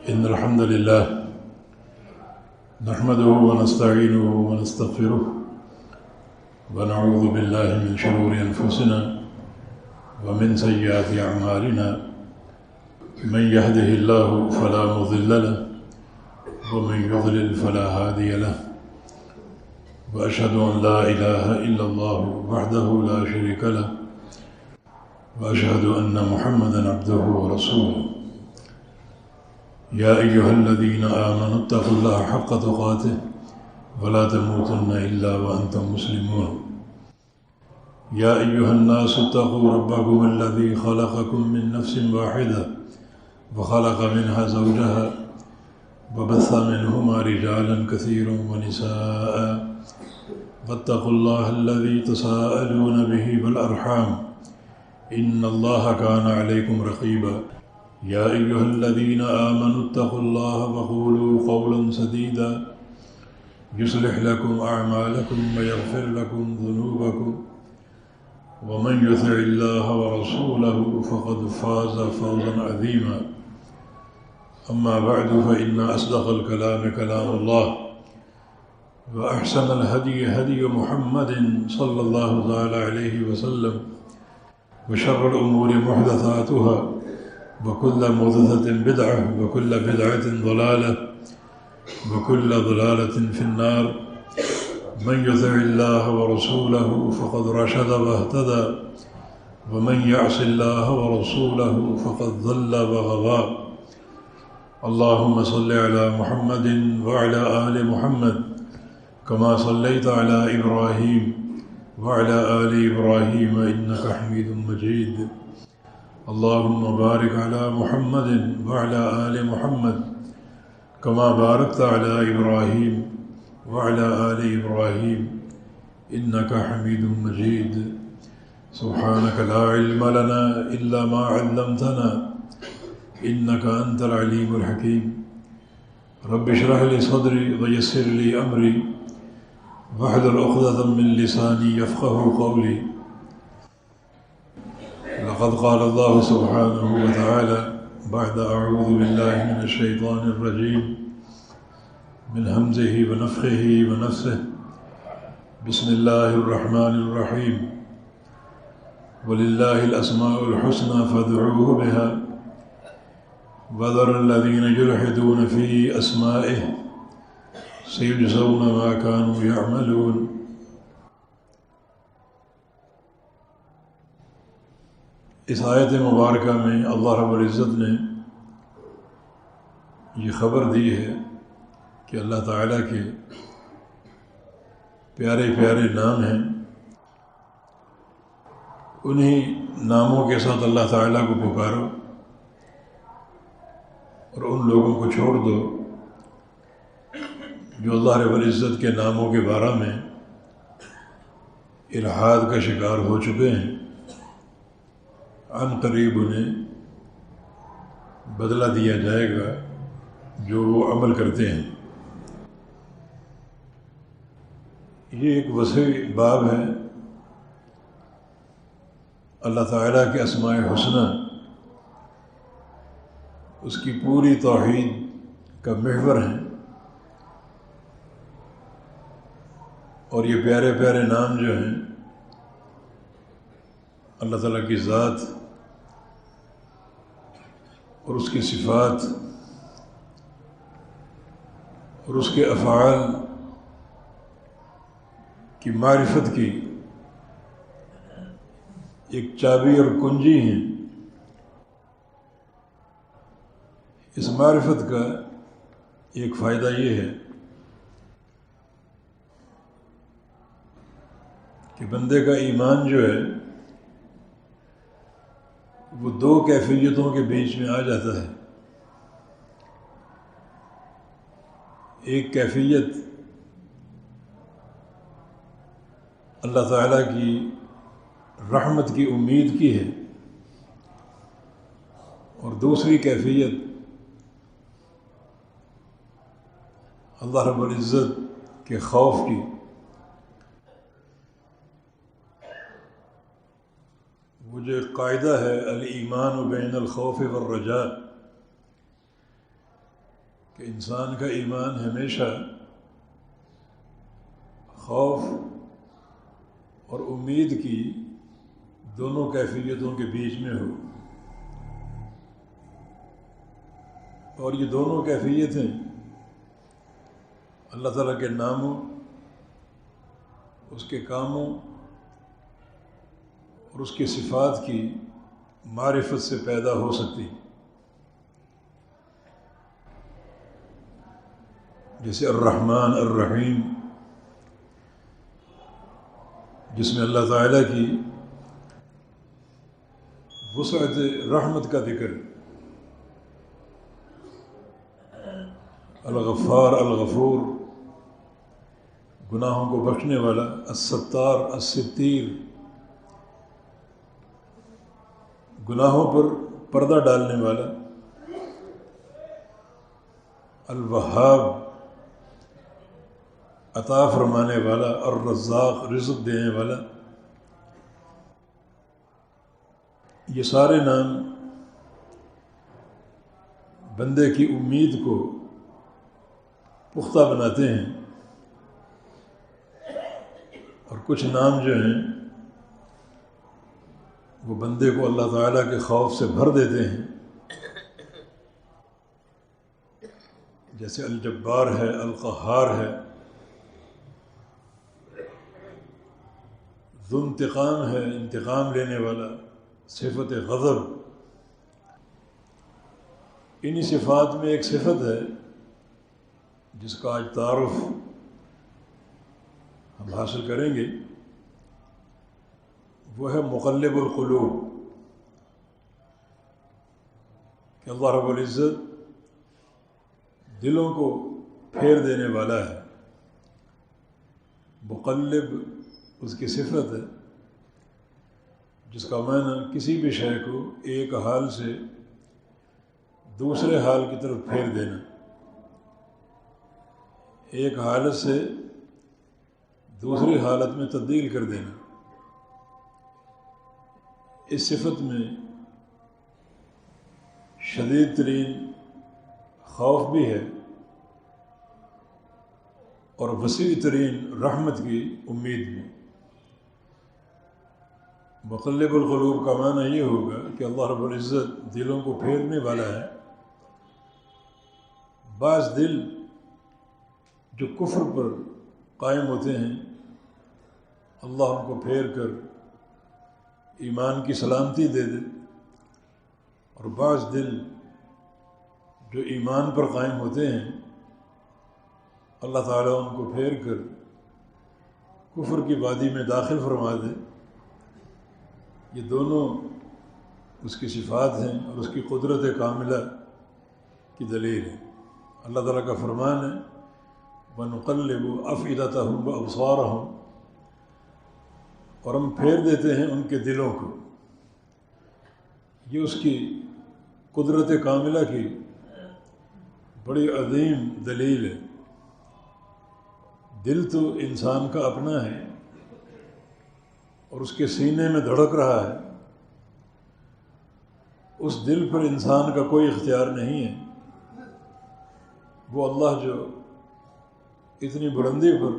إن الحمد لله نحمده ونستعينه ونستغفره ونعوذ بالله من شرور أنفسنا ومن سيئات أعمالنا من يهده الله فلا مضل له ومن يضلل فلا هادي له وأشهد أن لا إله إلا الله وحده لا شريك له وأشهد أن محمدا عبده ورسوله يا أيها الذين آمنوا اتقوا الله حق تقاته ولا تموتن إلا وأنتم مسلمون يا أيها الناس اتقوا ربكم الذي خلقكم من نفس واحدة وخلق منها زوجها وبث منهما رجالا كثيرا ونساء واتقوا الله الذي تساءلون به والأرحام إن الله كان عليكم رقيبا يا أيها الذين آمنوا اتقوا الله وقولوا قولا سديدا يصلح لكم أعمالكم ويغفر لكم ذنوبكم ومن يطع الله ورسوله فقد فاز فوزا عظيما أما بعد فإن أصدق الكلام كلام الله وأحسن الهدي هدي محمد صلى الله تعالى عليه وسلم وشر الأمور محدثاتها وكل محدثة بدعة وكل بدعة ضلالة وكل ضلالة في النار من يطع الله ورسوله فقد رشد واهتدى ومن يعص الله ورسوله فقد ضل وغوى اللهم صل على محمد وعلى آل محمد كما صليت على إبراهيم وعلى آل إبراهيم إنك حميد مجيد اللهم بارك على محمد وعلى آل محمد كما باركت على إبراهيم وعلى آل إبراهيم إنك حميد مجيد سبحانك لا علم لنا إلا ما علمتنا إنك أنت العليم الحكيم رب اشرح لي صدري ويسر لي أمري واحلل عقدة من لساني يفقه قولي لقد قال الله سبحانه وتعالى بعد أعوذ بالله من الشيطان الرجيم من همزه ونفخه ونفسه بسم الله الرحمن الرحيم ولله الأسماء الحسنى فادعوه بها وذر الذين يلحدون في أسمائه سيجزون ما كانوا يعملون. اس آیت مبارکہ میں اللہ رب العزت نے یہ خبر دی ہے کہ اللہ تعالیٰ کے پیارے پیارے نام ہیں، انہی ناموں کے ساتھ اللہ تعالیٰ کو پکارو اور ان لوگوں کو چھوڑ دو جو اللہ رب العزت کے ناموں کے بارے میں الحاد کا شکار ہو چکے ہیں، عن قریب انہیں بدلہ دیا جائے گا جو وہ عمل کرتے ہیں۔ یہ ایک وسیع باب ہے اللہ تعالیٰ کے اسماء حسنہ، اس کی پوری توحید کا محور ہیں، اور یہ پیارے پیارے نام جو ہیں اللہ تعالیٰ کی ذات اور اس کی صفات اور اس کے افعال کی معرفت کی ایک چابی اور کنجی ہیں۔ اس معرفت کا ایک فائدہ یہ ہے کہ بندے کا ایمان جو ہے وہ دو کیفیتوں کے بیچ میں آ جاتا ہے۔ ایک کیفیت اللہ تعالیٰ کی رحمت کی امید کی ہے، اور دوسری کیفیت اللہ رب العزت کے خوف کی۔ وہ جو ایک قاعدہ ہے الایمان بین الخوف والرجاء، کہ انسان کا ایمان ہمیشہ خوف اور امید کی دونوں کیفیتوں کے بیچ میں ہو، اور یہ دونوں کیفیتیں اللہ تعالیٰ کے ناموں، اس کے کاموں اور اس کی صفات کی معرفت سے پیدا ہو سکتی ہیں۔ جیسے الرحمن الرحیم، جس میں اللہ تعالیٰ کی وسعت رحمت کا ذکر، الغفار الغفور، گناہوں کو بخشنے والا، الستار الستیر، گناہوں پر پردہ ڈالنے والا، الوہاب، عطا فرمانے والا، الرزاق، رزق دینے والا۔ یہ سارے نام بندے کی امید کو پختہ بناتے ہیں، اور کچھ نام جو ہیں وہ بندے کو اللہ تعالیٰ کے خوف سے بھر دیتے ہیں، جیسے الجبار ہے، القہار ہے، ذو انتقام ہے، انتقام لینے والا، صفت غضب۔ انہی صفات میں ایک صفت ہے جس کا آج تعارف ہم حاصل کریں گے، وہ ہے مقلب القلوب، کہ اللہ رب العزت دلوں کو پھیر دینے والا ہے۔ مقلب اس کی صفت ہے جس کا معنی کسی بھی شے کو ایک حال سے دوسرے حال کی طرف پھیر دینا، ایک حالت سے دوسری حالت میں تبدیل کر دینا۔ اس صفت میں شدید ترین خوف بھی ہے اور وسیع ترین رحمت کی امید بھی۔ مقلب القلوب کا معنی یہ ہوگا کہ اللہ رب العزت دلوں کو پھیرنے والا ہے۔ بعض دل جو کفر پر قائم ہوتے ہیں، اللہ ان کو پھیر کر ایمان کی سلامتی دے دے، اور بعض دل جو ایمان پر قائم ہوتے ہیں، اللہ تعالیٰ ان کو پھیر کر کفر کی وادی میں داخل فرما دے۔ یہ دونوں اس کی صفات ہیں اور اس کی قدرت کاملہ کی دلیل ہے۔ اللہ تعالیٰ کا فرمان ہے وَنُقَلِّبُ أَفْئِدَتَهُمْ وَأَبْصَارَهُمْ، اور ہم پھیر دیتے ہیں ان کے دلوں کو۔ یہ اس کی قدرت کاملہ کی بڑی عظیم دلیل ہے۔ دل تو انسان کا اپنا ہے اور اس کے سینے میں دھڑک رہا ہے، اس دل پر انسان کا کوئی اختیار نہیں ہے۔ وہ اللہ جو اتنی بلندی پر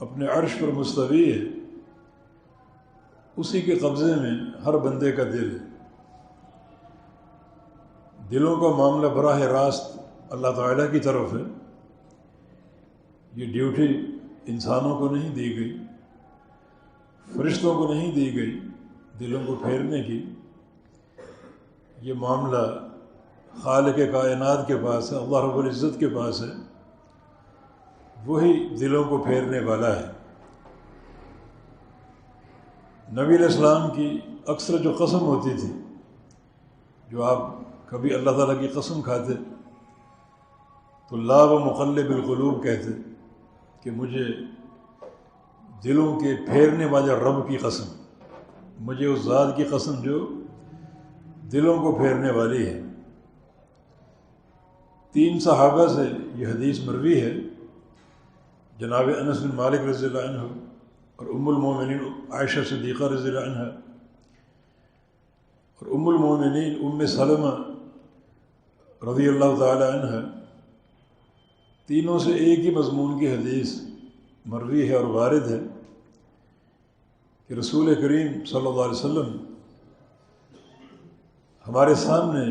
اپنے عرش پر مستوی ہے، اسی کے قبضے میں ہر بندے کا دل ہے۔ دلوں کا معاملہ براہ راست اللہ تعالیٰ کی طرف ہے۔ یہ ڈیوٹی انسانوں کو نہیں دی گئی، فرشتوں کو نہیں دی گئی دلوں کو پھیرنے کی۔ یہ معاملہ خالق کائنات کے پاس ہے، اللہ رب العزت کے پاس ہے، وہی دلوں کو پھیرنے والا ہے۔ نبی علیہ السلام کی اکثر جو قسم ہوتی تھی، جو آپ کبھی اللہ تعالیٰ کی قسم کھاتے تو لا و مقلب القلوب کہتے کہ مجھے دلوں کے پھیرنے والے رب کی قسم، مجھے اس ذات کی قسم جو دلوں کو پھیرنے والی ہے۔ 3 صحابہ سے یہ حدیث مروی ہے، جناب انس بن مالک رضی اللہ عنہ اور ام المومنین عائشہ صدیقہ رضی اللہ عنہ اور ام المومنین ام سلمہ رضی اللہ تعالی عنہ، تینوں سے ایک ہی مضمون کی حدیث مروی ہے اور وارد ہے کہ رسول کریم صلی اللہ علیہ وسلم ہمارے سامنے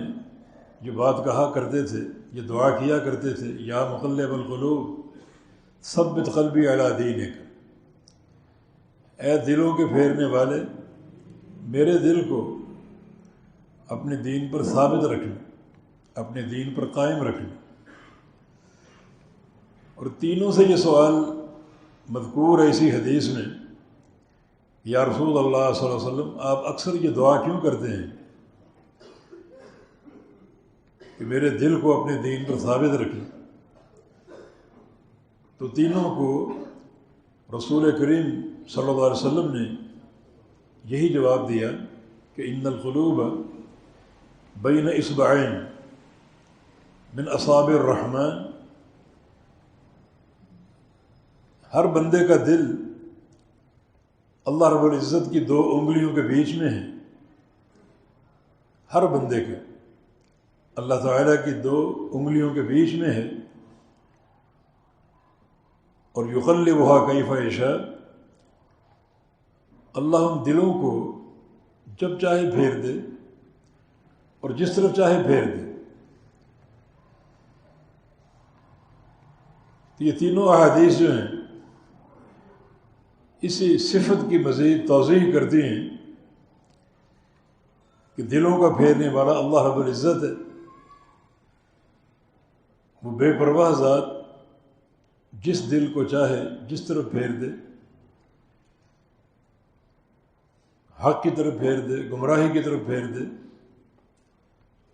جو بات کہا کرتے تھے، یہ دعا کیا کرتے تھے، یا مقلب القلوب ثبت قلبی علی دینک، اے دلوں کے پھیرنے والے میرے دل کو اپنے دین پر ثابت رکھنا، اپنے دین پر قائم رکھنا۔ اور تینوں سے یہ سوال مذکور ہے اسی حدیث میں، یا رسول اللہ صلی اللہ علیہ وسلم آپ اکثر یہ دعا کیوں کرتے ہیں کہ میرے دل کو اپنے دین پر ثابت رکھیں؟ تو تینوں کو رسول کریم صلی اللہ علیہ وسلم نے یہی جواب دیا کہ ان القلوب بین اصبعین من اصابع الرحمن، ہر بندے کا دل اللہ رب العزت کی دو انگلیوں کے بیچ میں ہے، ہر بندے کا اللہ تعالیٰ کی دو انگلیوں کے بیچ میں ہے، اور یقلبها کیف یشاء، اللہ ان دلوں کو جب چاہے پھیر دے اور جس طرف چاہے پھیر دے۔ تو یہ تینوں احادیث جو ہیں اسی صفت کی مزید توضیح کرتی ہیں کہ دلوں کا پھیرنے والا اللہ رب العزت ہے، وہ بے پرواہ ذات جس دل کو چاہے جس طرف پھیر دے، حق کی طرف پھیر دے، گمراہی کی طرف پھیر دے،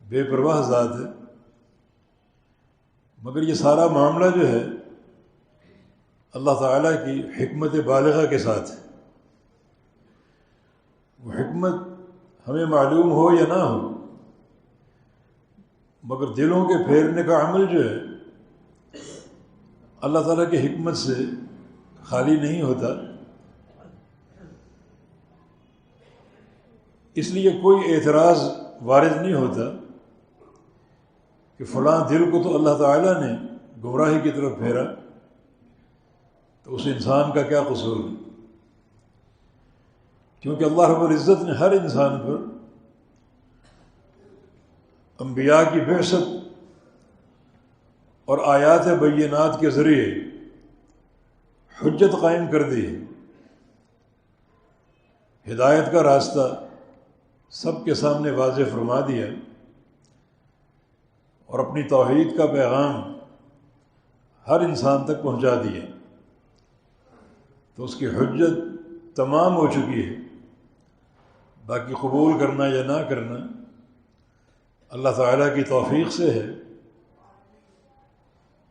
بے پرواہ ذات ہے۔ مگر یہ سارا معاملہ جو ہے اللہ تعالیٰ کی حکمت بالغہ کے ساتھ ہے۔ وہ حکمت ہمیں معلوم ہو یا نہ ہو، مگر دلوں کے پھیرنے کا عمل جو ہے اللہ تعالیٰ کی حکمت سے خالی نہیں ہوتا۔ اس لیے کوئی اعتراض وارد نہیں ہوتا کہ فلاں دل کو تو اللہ تعالیٰ نے گمراہی کی طرف پھیرا، تو اس انسان کا کیا قصور ہے؟ کیونکہ اللہ رب العزت نے ہر انسان پر انبیاء کی بعثت اور آیات بینات کے ذریعے حجت قائم کر دی ہے، ہدایت کا راستہ سب کے سامنے واضح فرما دیا، اور اپنی توحید کا پیغام ہر انسان تک پہنچا دیا، تو اس کی حجت تمام ہو چکی ہے۔ باقی قبول کرنا یا نہ کرنا اللہ تعالیٰ کی توفیق سے ہے۔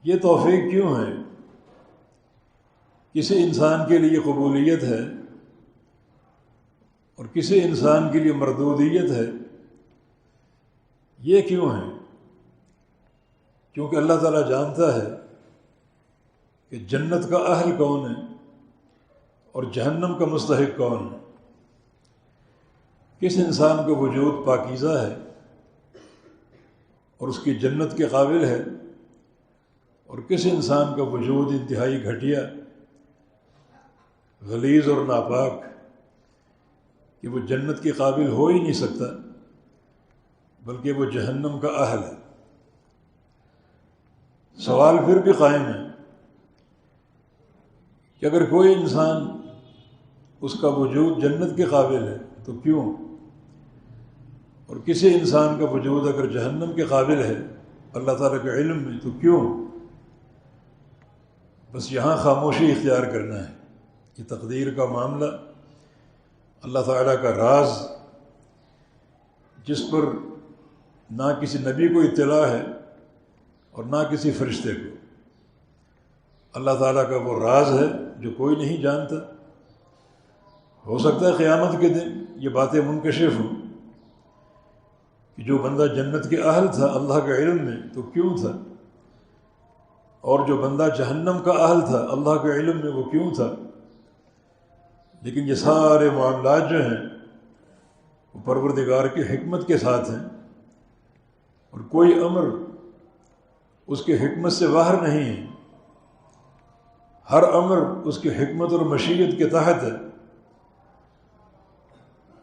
یہ توفیق کیوں ہے؟ کسی انسان کے لیے قبولیت ہے اور کسی انسان کے لیے مردودیت ہے، یہ کیوں ہے؟ کیونکہ اللہ تعالیٰ جانتا ہے کہ جنت کا اہل کون ہے اور جہنم کا مستحق کون ہے، کس انسان کا وجود پاکیزہ ہے اور اس کی جنت کے قابل ہے، اور کس انسان کا وجود انتہائی گھٹیا، غلیظ اور ناپاک کہ وہ جنت کے قابل ہو ہی نہیں سکتا، بلکہ وہ جہنم کا اہل ہے۔ سوال پھر بھی قائم ہے کہ اگر کوئی انسان اس کا وجود جنت کے قابل ہے تو کیوں، اور کسی انسان کا وجود اگر جہنم کے قابل ہے اللہ تعالیٰ کے علم میں تو کیوں؟ بس یہاں خاموشی اختیار کرنا ہے۔ یہ تقدیر کا معاملہ اللہ تعالیٰ کا راز، جس پر نہ کسی نبی کو اطلاع ہے اور نہ کسی فرشتے کو۔ اللہ تعالیٰ کا وہ راز ہے جو کوئی نہیں جانتا۔ ہو سکتا ہے قیامت کے دن یہ باتیں منکشف ہوں کہ جو بندہ جنت کے اہل تھا اللہ کے علم میں تو کیوں تھا، اور جو بندہ جہنم کا اہل تھا اللہ کے علم میں وہ کیوں تھا۔ لیکن یہ سارے معاملات جو ہیں وہ پروردگار کی حکمت کے ساتھ ہیں، اور کوئی امر اس کے حکمت سے باہر نہیں ہے۔ ہر امر اس کی حکمت اور مشیت کے تحت ہے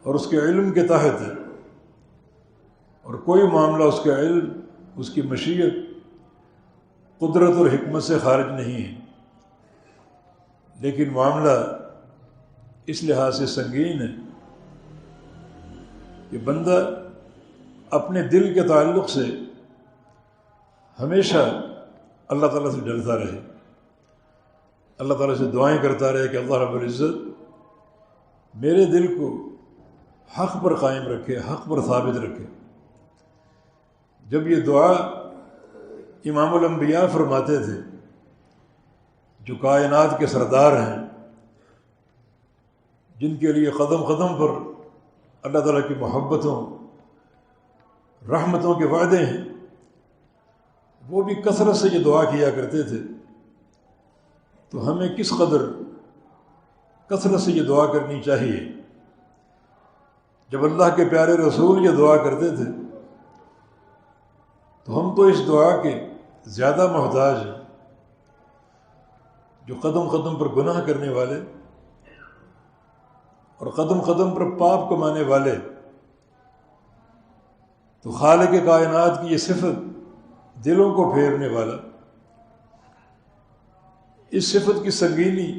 اور اس کے علم کے تحت ہے، اور کوئی معاملہ اس کا علم، اس کی مشیت، قدرت اور حکمت سے خارج نہیں ہے۔ لیکن معاملہ اس لحاظ سے سنگین ہے کہ بندہ اپنے دل کے تعلق سے ہمیشہ اللہ تعالیٰ سے ڈرتا رہے، اللہ تعالیٰ سے دعائیں کرتا رہے کہ اللہ رب العزت میرے دل کو حق پر قائم رکھے، حق پر ثابت رکھے۔ جب یہ دعا امام الانبیاء فرماتے تھے جو کائنات کے سردار ہیں، جن کے لیے قدم قدم پر اللہ تعالیٰ کی محبتوں، رحمتوں کے وعدے ہیں، وہ بھی کثرت سے یہ دعا کیا کرتے تھے۔ تو ہمیں کس قدر کثرت سے یہ دعا کرنی چاہیے۔ جب اللہ کے پیارے رسول یہ دعا کرتے تھے تو ہم تو اس دعا کے زیادہ محتاج ہیں، جو قدم قدم پر گناہ کرنے والے اور قدم قدم پر پاپ کمانے والے۔ تو خالق کائنات کی یہ صفت دلوں کو پھیرنے والا، اس صفت کی سنگینی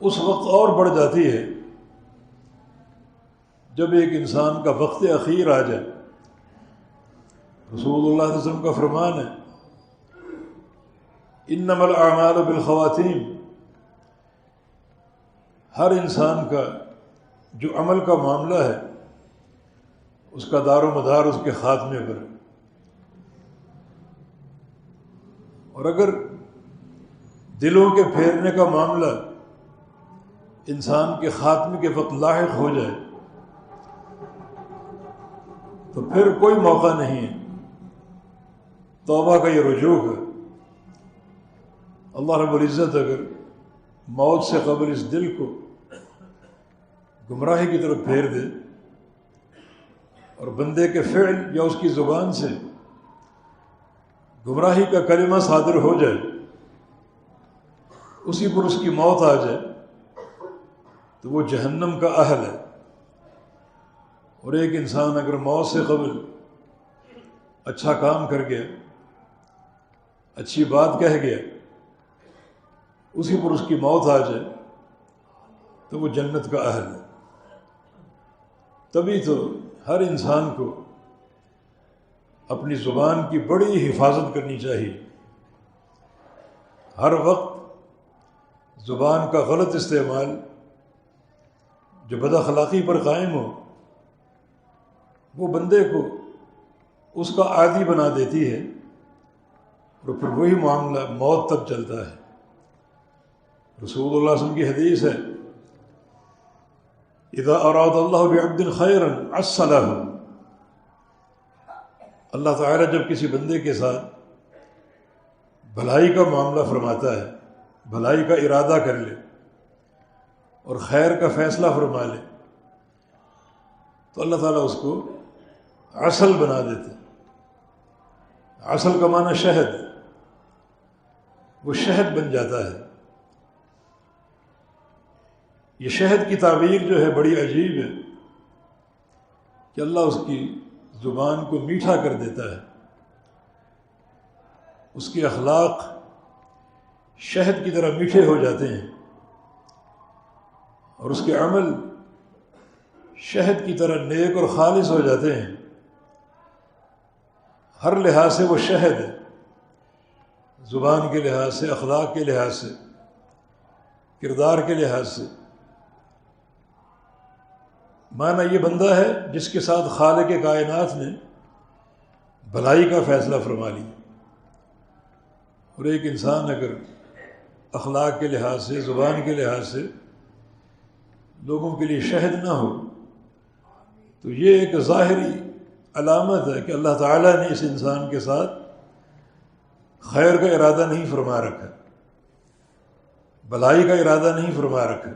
اس وقت اور بڑھ جاتی ہے جب ایک انسان کا وقت اخیر آ جائے۔ رسول اللہ صلی اللہ علیہ وسلم کا فرمان ہے انما الاعمال بالخواتیم، ہر انسان کا جو عمل کا معاملہ ہے اس کا دار و مدار اس کے خاتمے پر ہے، اور اگر دلوں کے پھیرنے کا معاملہ انسان کے خاتمے کے وقت لاحق ہو جائے تو پھر کوئی موقع نہیں ہے توبہ کا، یہ رجوع ہے۔ اللہ رب العزت اگر موت سے قبل اس دل کو گمراہی کی طرف پھیر دے اور بندے کے فعل یا اس کی زبان سے گمراہی کا کلمہ صادر ہو جائے، اسی پر اس کی موت آ جائے، تو وہ جہنم کا اہل ہے۔ اور ایک انسان اگر موت سے قبل اچھا کام کر گیا، اچھی بات کہہ گیا، اسی پر اس کی موت آ جائے تو وہ جنت کا اہل ہے۔ تبھی تو ہر انسان کو اپنی زبان کی بڑی حفاظت کرنی چاہیے۔ ہر وقت زبان کا غلط استعمال جو بد اخلاقی پر قائم ہو، وہ بندے کو اس کا عادی بنا دیتی ہے، اور پھر وہی معاملہ موت تک چلتا ہے۔ رسول اللہ صلی اللہ علیہ وسلم کی حدیث ہے اذا اراد اللہ بعبد خیرا عسلہ، اللہ تعالیٰ جب کسی بندے کے ساتھ بھلائی کا معاملہ فرماتا ہے، بھلائی کا ارادہ کر لے اور خیر کا فیصلہ فرما لے، تو اللہ تعالیٰ اس کو عسل بنا دیتے۔ عسل کا معنی شہد، وہ شہد بن جاتا ہے۔ یہ شہد کی تعبیر جو ہے بڑی عجیب ہے کہ اللہ اس کی زبان کو میٹھا کر دیتا ہے، اس کے اخلاق شہد کی طرح میٹھے ہو جاتے ہیں، اور اس کے عمل شہد کی طرح نیک اور خالص ہو جاتے ہیں۔ ہر لحاظ سے وہ شہد ہے، زبان کے لحاظ سے، اخلاق کے لحاظ سے، کردار کے لحاظ سے۔ معنی یہ بندہ ہے جس کے ساتھ خالق کائنات نے بھلائی کا فیصلہ فرما لیا۔ اور ایک انسان اگر اخلاق کے لحاظ سے، زبان کے لحاظ سے لوگوں کے لیے شہد نہ ہو، تو یہ ایک ظاہری علامت ہے کہ اللہ تعالیٰ نے اس انسان کے ساتھ خیر کا ارادہ نہیں فرما رکھا، بھلائی کا ارادہ نہیں فرما رکھا۔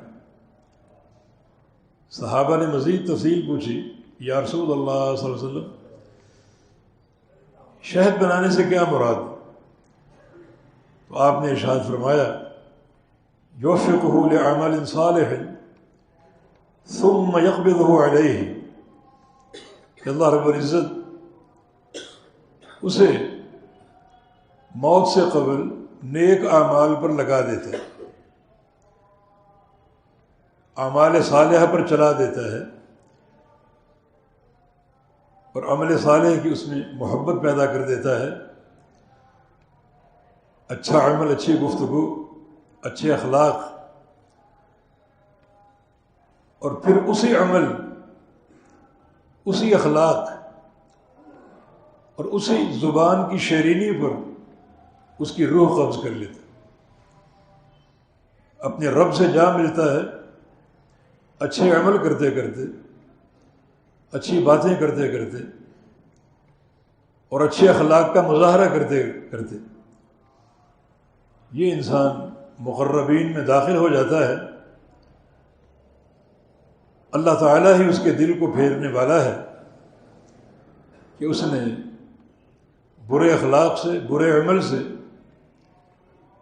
صحابہ نے مزید تفصیل پوچھی، یا رسول اللہ صلی اللہ علیہ وسلم شہد بنانے سے کیا مراد؟ تو آپ نے ارشاد فرمایا یوفقہ لعمل صالح ثم یقبضہ علیہ، کہ اللہ رب العزت اسے موت سے قبل نیک اعمال پر لگا دیتا ہے، اعمال صالحہ پر چلا دیتا ہے، اور عمل صالح کی اس میں محبت پیدا کر دیتا ہے۔ اچھا عمل، اچھی گفتگو، اچھے اخلاق، اور پھر اسی عمل، اسی اخلاق اور اسی زبان کی شیرینی پر اس کی روح قبض کر لیتا ہے، اپنے رب سے جا ملتا ہے، اچھے عمل کرتے کرتے، اچھی باتیں کرتے کرتے، اور اچھے اخلاق کا مظاہرہ کرتے کرتے یہ انسان مقربین میں داخل ہو جاتا ہے۔ اللہ تعالیٰ ہی اس کے دل کو پھیرنے والا ہے کہ اس نے برے اخلاق سے، برے عمل سے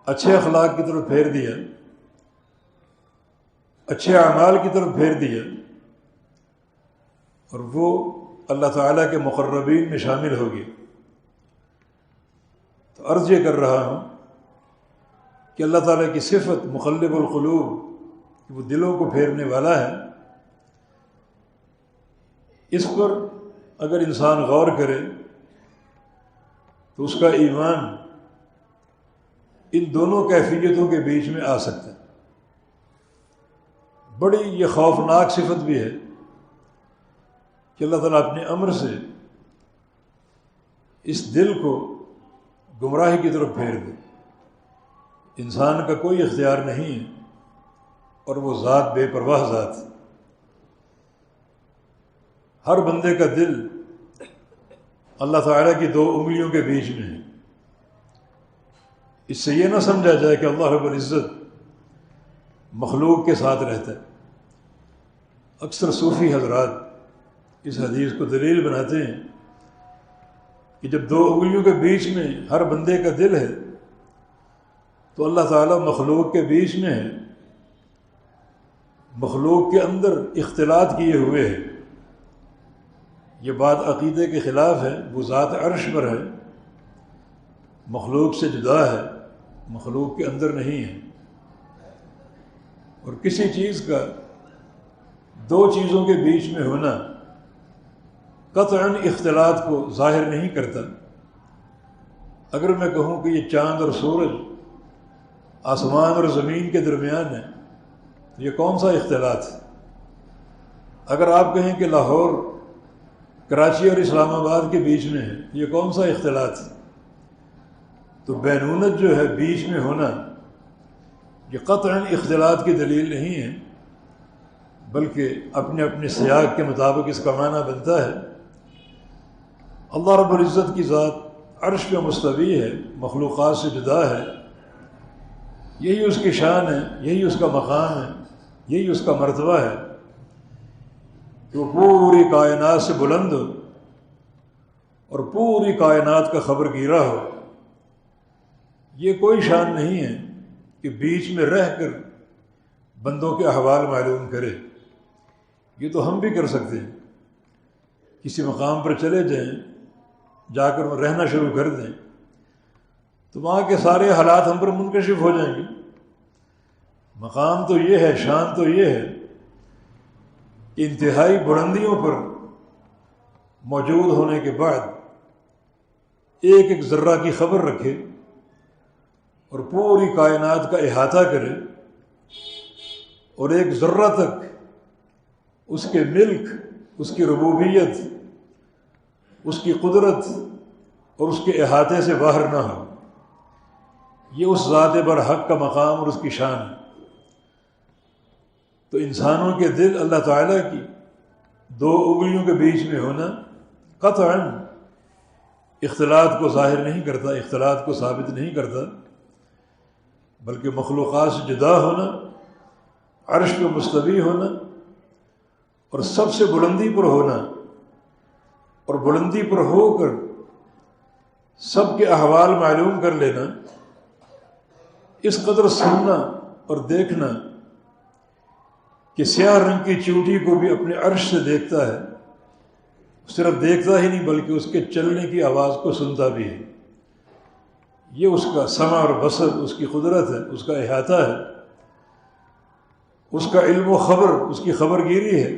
اچھے اخلاق کی طرف پھیر دیا، اچھے اعمال کی طرف پھیر دیا، اور وہ اللہ تعالیٰ کے مقربین میں شامل ہو گیا۔ تو عرض یہ کر رہا ہوں کہ اللہ تعالیٰ کی صفت مقلب القلوب، کہ وہ دلوں کو پھیرنے والا ہے، اس پر اگر انسان غور کرے تو اس کا ایمان ان دونوں کیفیتوں کے بیچ میں آ سکتا ہے۔ بڑی یہ خوفناک صفت بھی ہے کہ اللہ تعالیٰ اپنے امر سے اس دل کو گمراہی کی طرف پھیر دے۔ انسان کا کوئی اختیار نہیں ہے، اور وہ ذات بے پرواہ ذات ہے۔ ہر بندے کا دل اللہ تعالیٰ کی دو انگلیوں کے بیچ میں ہے۔ اس سے یہ نہ سمجھا جائے کہ اللہ رب العزت مخلوق کے ساتھ رہتا ہے۔ اکثر صوفی حضرات اس حدیث کو دلیل بناتے ہیں کہ جب دو انگلیوں کے بیچ میں ہر بندے کا دل ہے تو اللہ تعالیٰ مخلوق کے بیچ میں ہے، مخلوق کے اندر اختلاط کیے ہوئے ہے۔ یہ بات عقیدے کے خلاف ہے، وہ ذات عرش پر ہے، مخلوق سے جدا ہے، مخلوق کے اندر نہیں ہے۔ اور کسی چیز کا دو چیزوں کے بیچ میں ہونا قطعاً اختلاط کو ظاہر نہیں کرتا۔ اگر میں کہوں کہ یہ چاند اور سورج آسمان اور زمین کے درمیان ہے تو یہ کون سا اختلاط ہے؟ اگر آپ کہیں کہ لاہور کراچی اور اسلام آباد کے بیچ میں ہے، یہ کون سا اختلاط ہے؟ تو بینونت جو ہے، بیچ میں ہونا، یہ قطعاً اختلاط کی دلیل نہیں ہے، بلکہ اپنے اپنے سیاق کے مطابق اس کا معنی بنتا ہے۔ اللہ رب العزت کی ذات عرش پہ مستوی ہے، مخلوقات سے جدا ہے، یہی اس کی شان ہے، یہی اس کا مقام ہے، یہی اس کا مرتبہ ہے کہ وہ پوری کائنات سے بلند ہو اور پوری کائنات کا خبر گیرا ہو۔ یہ کوئی شان نہیں ہے کہ بیچ میں رہ کر بندوں کے احوال معلوم کرے۔ یہ تو ہم بھی کر سکتے ہیں، کسی مقام پر چلے جائیں، جا کر وہ رہنا شروع کر دیں تو وہاں کے سارے حالات ہم پر منکشف ہو جائیں گے۔ مقام تو یہ ہے، شان تو یہ ہے کہ انتہائی بلندیوں پر موجود ہونے کے بعد ایک ایک ذرہ کی خبر رکھے اور پوری کائنات کا احاطہ کرے، اور ایک ذرہ تک اس کے ملک، اس کی ربوبیت، اس کی قدرت اور اس کے احاطے سے باہر نہ ہو۔ یہ اس ذات برحق کا مقام اور اس کی شان ہے۔ تو انسانوں کے دل اللہ تعالیٰ کی دو انگلیوں کے بیچ میں ہونا قطعاً اختلاط کو ظاہر نہیں کرتا، اختلاط کو ثابت نہیں کرتا، بلکہ مخلوقات سے جدا ہونا، عرش پہ مستوی ہونا، اور سب سے بلندی پر ہونا، اور بلندی پر ہو کر سب کے احوال معلوم کر لینا، اس قدر سننا اور دیکھنا کہ سیاہ رنگ کی چیونٹی کو بھی اپنے عرش سے دیکھتا ہے، صرف دیکھتا ہی نہیں بلکہ اس کے چلنے کی آواز کو سنتا بھی ہے۔ یہ اس کا سمع اور بصر، اس کی قدرت ہے، اس کا احاطہ ہے، اس کا علم و خبر، اس کی خبر گیری ہے۔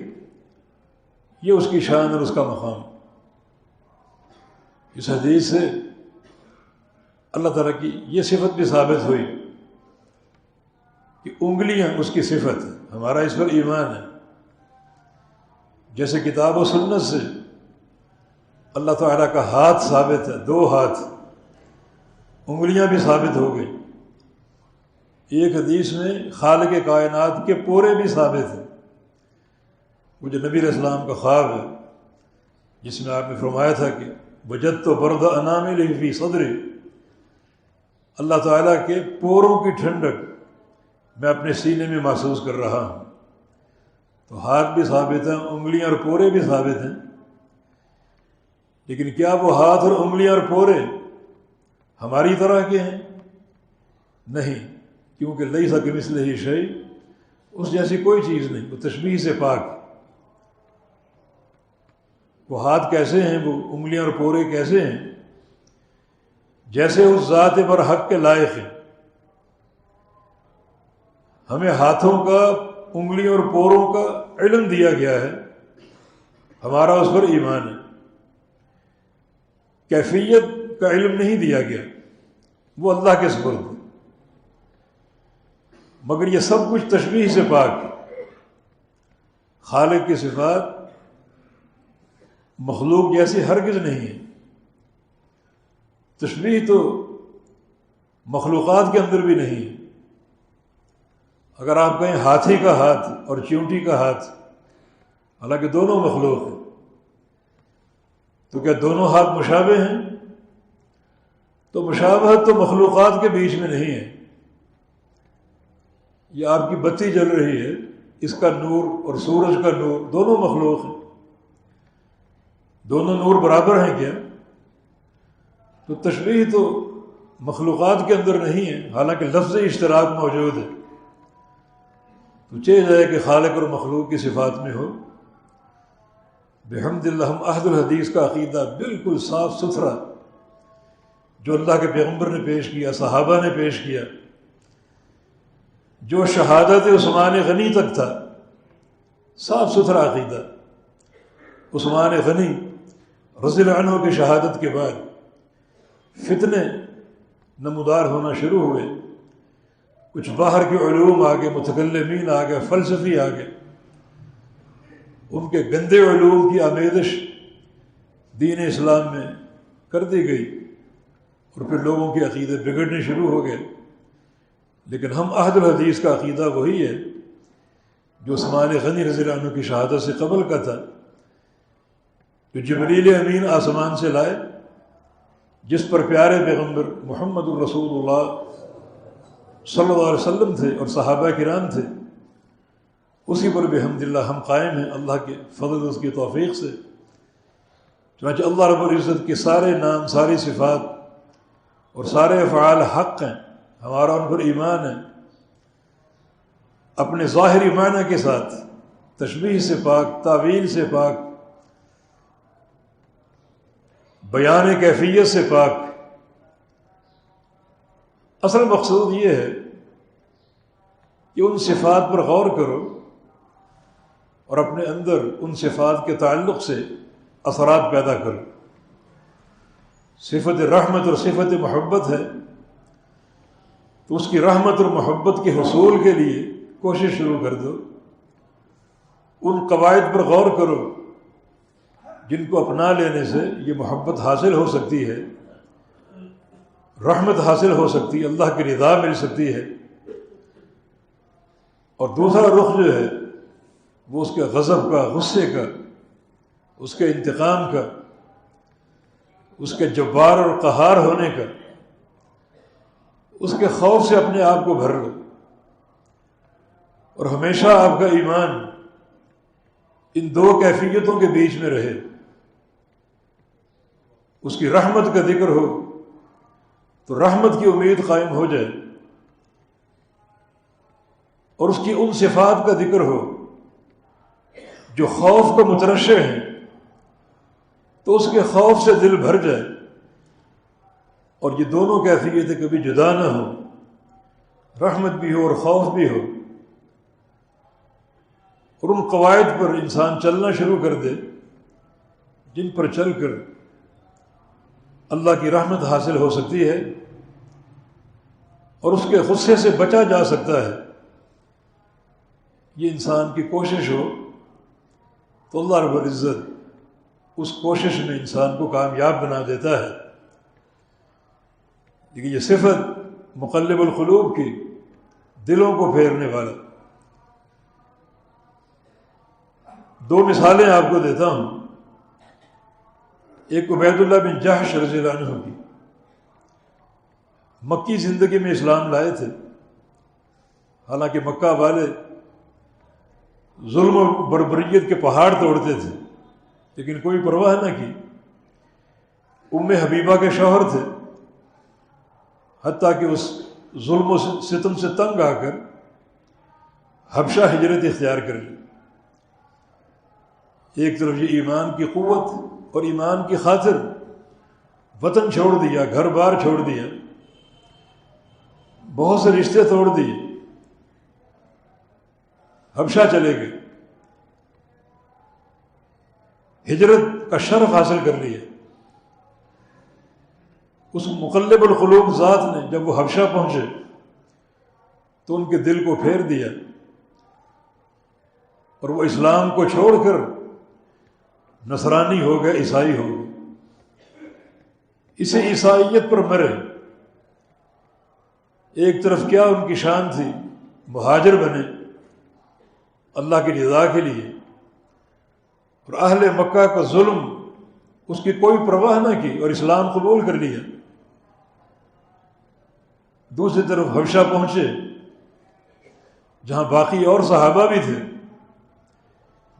یہ اس کی شان اور اس کا مقام۔ اس حدیث سے اللہ تعالیٰ کی یہ صفت بھی ثابت ہوئی کہ انگلیاں اس کی صفت ہے، ہمارا اس پر ایمان ہے۔ جیسے کتاب و سنت سے اللہ تعالیٰ کا ہاتھ ثابت ہے، 2 ہاتھ، انگلیاں بھی ثابت ہو گئی۔ ایک حدیث میں خالق کائنات کے پورے بھی ثابت ہیں۔ وہ جو نبی علیہ السلام کا خواب ہے جس میں آپ نے فرمایا تھا کہ وجدت برد اناملہ فی صدری، اللہ تعالیٰ کے پوروں کی ٹھنڈک میں اپنے سینے میں محسوس کر رہا ہوں۔ تو ہاتھ بھی ثابت ہیں، انگلیاں اور پورے بھی ثابت ہیں، لیکن کیا وہ ہاتھ اور انگلیاں اور پورے ہماری طرح کے ہیں؟ نہیں، کیونکہ لیس کمثلہ شیء، اس جیسی کوئی چیز نہیں، وہ تشبیہ سے پاک۔ وہ ہاتھ کیسے ہیں، وہ انگلیاں اور پورے کیسے ہیں؟ جیسے اس ذات پر حق کے لائق ہیں۔ ہمیں ہاتھوں کا، انگلیوں اور پوروں کا علم دیا گیا ہے، ہمارا اس پر ایمان ہے۔ کیفیت کا علم نہیں دیا گیا، وہ اللہ کے سپرد ہے، مگر یہ سب کچھ تشبیہ سے پاک ہے۔ خالق کی صفات مخلوق جیسی ہرگز نہیں ہے۔ تشبیہ تو مخلوقات کے اندر بھی نہیں ہے۔ اگر آپ کہیں ہاتھی کا ہاتھ اور چیونٹی کا ہاتھ، حالانکہ دونوں مخلوق ہیں، تو کیا دونوں ہاتھ مشابہ ہیں؟ تو مشابہت تو مخلوقات کے بیچ میں نہیں ہے۔ یہ آپ کی بتی جل رہی ہے، اس کا نور اور سورج کا نور دونوں مخلوق ہیں، دونوں نور برابر ہیں کیا؟ تو تشبیہ تو مخلوقات کے اندر نہیں ہے، حالانکہ لفظ اشتراک موجود ہے۔ تو چاہیے جائے کہ خالق اور مخلوق کی صفات میں ہو۔ بحمد اللہ، ہم اہل الحدیث کا عقیدہ بالکل صاف ستھرا جو اللہ کے پیغمبر نے پیش کیا، صحابہ نے پیش کیا، جو شہادت عثمان غنی تک تھا، صاف ستھرا عقیدہ۔ عثمان غنی رضی اللہ عنہ کی شہادت کے بعد فتنے نمودار ہونا شروع ہوئے، کچھ باہر کے علوم آگے، متکلمین آگے، فلسفی آگے، ان کے گندے علوم کی آمیزش دین اسلام میں کر دی گئی، اور پھر لوگوں کے عقیدے بگڑنے شروع ہو گئے۔ لیکن ہم اہل الحدیث کا عقیدہ وہی ہے جو عثمان غنی رضی اللہ عنہ کی شہادت سے قبل کا تھا، جو جبریل امین آسمان سے لائے، جس پر پیارے پیغمبر محمد الرسول اللہ صلی اللہ علیہ وسلم تھے اور صحابہ کرام تھے، اسی پر بحمدللہ ہم قائم ہیں اللہ کے فضل اس کی توفیق سے۔ چنانچہ اللہ رب العزت کے سارے نام، ساری صفات اور سارے افعال حق ہیں، ہمارا ان پر ایمان ہے، اپنے ظاہری معنی کے ساتھ، تشبیہ سے پاک، تعویل سے پاک، بیان کیفیت سے پاک۔ اصل مقصود یہ ہے کہ ان صفات پر غور کرو اور اپنے اندر ان صفات کے تعلق سے اثرات پیدا کرو۔ صفت رحمت اور صفت محبت ہے، تو اس کی رحمت اور محبت کے حصول کے لیے کوشش شروع کر دو، ان قواعد پر غور کرو جن کو اپنا لینے سے یہ محبت حاصل ہو سکتی ہے، رحمت حاصل ہو سکتی ہے، اللہ کی رضا مل سکتی ہے۔ اور دوسرا رخ جو ہے وہ اس کے غضب کا، غصے کا، اس کے انتقام کا، اس کے جبار اور قہار ہونے کا، اس کے خوف سے اپنے آپ کو بھر لو، اور ہمیشہ آپ کا ایمان ان دو کیفیتوں کے بیچ میں رہے۔ اس کی رحمت کا ذکر ہو تو رحمت کی امید قائم ہو جائے، اور اس کی ان صفات کا ذکر ہو جو خوف کا مترشح ہیں، تو اس کے خوف سے دل بھر جائے، اور یہ دونوں کیفیتیں کبھی جدا نہ ہو، رحمت بھی ہو اور خوف بھی ہو، اور ان قواعد پر انسان چلنا شروع کر دے جن پر چل کر اللہ کی رحمت حاصل ہو سکتی ہے اور اس کے غصے سے بچا جا سکتا ہے۔ یہ انسان کی کوشش ہو تو اللہ رب العزت اس کوشش میں انسان کو کامیاب بنا دیتا ہے۔ لیکن یہ صفت مقلب القلوب کی، دلوں کو پھیرنے والا۔ دو مثالیں آپ کو دیتا ہوں۔ ایک عبید اللہ بن جحش رضی اللہ عنہ کی، مکی زندگی میں اسلام لائے تھے، حالانکہ مکہ والے ظلم و بربریت کے پہاڑ توڑتے تھے، لیکن کوئی پرواہ نہ کی۔ ام حبیبہ کے شوہر تھے، حتیٰ کہ اس ظلم و ستم سے تنگ آ کر حبشہ ہجرت اختیار کر لی۔ ایک طرف یہ ایمان کی قوت اور ایمان کی خاطر وطن چھوڑ دیا، گھر بار چھوڑ دیا، بہت سے رشتے توڑ دیے، حبشہ چلے گئے، ہجرت کا شرف حاصل کر لیا۔ اس مقلب القلوب ذات نے جب وہ حبشہ پہنچے تو ان کے دل کو پھیر دیا، اور وہ اسلام کو چھوڑ کر نصرانی ہو گئے، عیسائی ہو گئے، اسے عیسائیت پر مرے۔ ایک طرف کیا ان کی شان تھی، مہاجر بنے اللہ کی رضا کے لیے، اور اہل مکہ کا ظلم اس کی کوئی پرواہ نہ کی اور اسلام قبول کر لیا۔ دوسری طرف حبشہ پہنچے جہاں باقی اور صحابہ بھی تھے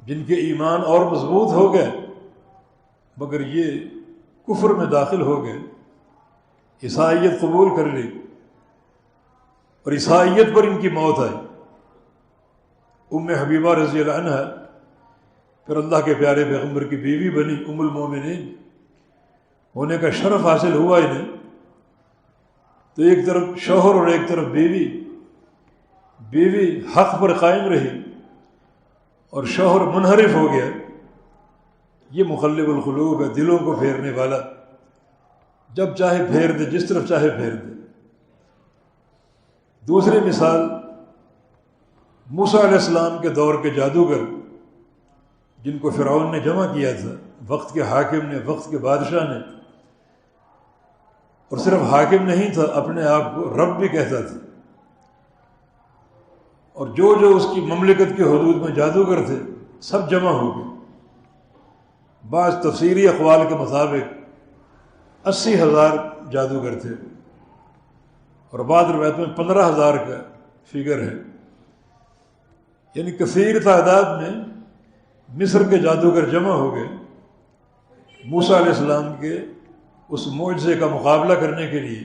جن کے ایمان اور مضبوط ہو گئے، مگر یہ کفر میں داخل ہو گئے، عیسائیت قبول کر لی، اور عیسائیت پر ان کی موت آئی۔ ام حبیبہ رضی اللہ عنہ پھر اللہ کے پیارے پیغمبر کی بیوی بنی، ام المومنین ہونے کا شرف حاصل ہوا انہیں۔ تو ایک طرف شوہر اور ایک طرف بیوی، بیوی حق پر قائم رہی اور شوہر منحرف ہو گیا۔ یہ مقلب القلوب ہے، دلوں کو پھیرنے والا، جب چاہے پھیر دے، جس طرف چاہے پھیر دے۔ دوسری مثال موسیٰ علیہ السلام کے دور کے جادوگر جن کو فرعون نے جمع کیا تھا، وقت کے حاکم نے، وقت کے بادشاہ نے، اور صرف حاکم نہیں تھا، اپنے آپ کو رب بھی کہتا تھا، اور جو جو اس کی مملکت کے حدود میں جادوگر تھے سب جمع ہو گئے۔ بعض تفسیری اقوال کے مطابق 80,000 جادوگر تھے، اور بعض روایت میں 15,000 کا فگر ہے، یعنی کثیر تعداد میں مصر کے جادوگر جمع ہو گئے موسیٰ علیہ السلام کے اس معجزے کا مقابلہ کرنے کے لیے۔